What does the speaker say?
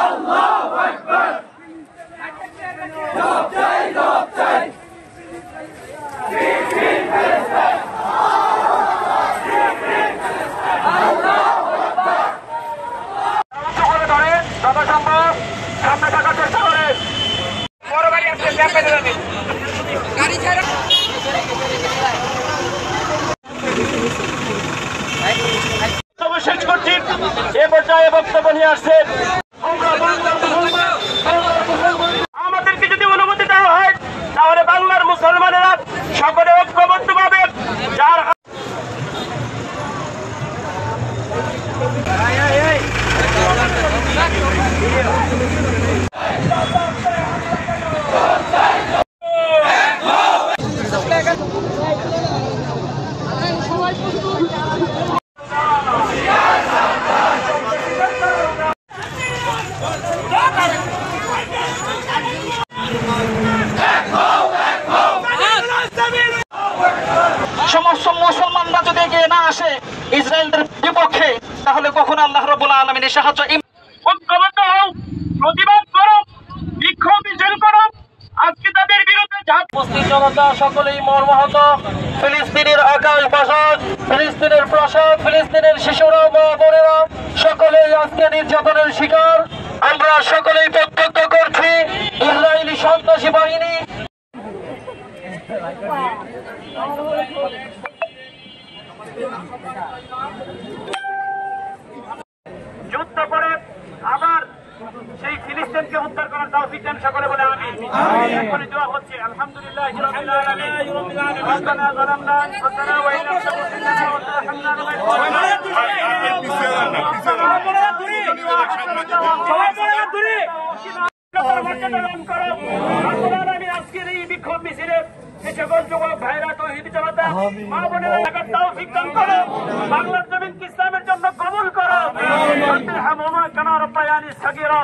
আল্লাহু আকবার। জবাব চাই, জবাব চাই। যত সম্ভব সামনে থাকার চেষ্টা করে বড় গাড়ি আসছে গাড়ি ছেড়ে শেষ করছি। এ পর্যায়ে বক্তব্য নিয়ে আসছেন আমাদেরকে যদি অনুমতি দেওয়া হয় তাহলে বাংলার মুসলমানেরা সকলে ঐক্যবদ্ধভাবে যার সমস্ত মুসলমানরা যদি এগিয়ে না আসে ইসরায়েলদের বিপক্ষে তাহলে কখনো আল্লাহ রাব্বুল আলামিনের সাহায্য ঐক্যবদ্ধ হও, প্রতিবাদ করো, বিক্ষোভ মিছিল করো। আজকে তাদের বিরুদ্ধে মুসলিম জনতা সকলেই মর্মাহত। ফিলিস্তিনের আকাশ বাতাস, ফিলিস্তিনের প্রাসাদ, ফিলিস্তিনের শিশুরা মা বোনেরা সকলেই আজকে নির্যাতনের শিকার। আমরা সকলেই প্রত্যক্ষ করছি ইসরায়েলি সন্ত্রাসী বাহিনী যুদ্ধ করে আবার সেই ফিলিস্তিনকে উদ্ধার করার তৌফিক দান সকলে বলে আমিন। এখনই দোয়া হচ্ছে আলহামদুলিল্লাহ রাব্বিল আলামিন রব্বানা যালামনা আনফুসানা ওয়া ইন লাম তাগফির লানা ওয়া তারহামনা আজকের এই বিক্ষোভ মিছিলে সকল যুবক ভাইরা তৌহিদ জনতা মা বোনেরা থাকার তৌফিক দান করো। বাংলার জমিনকে ইসলামের জন্য কবুল করো। আরহামহুমা কামা রাব্বায়ানি সগীরা।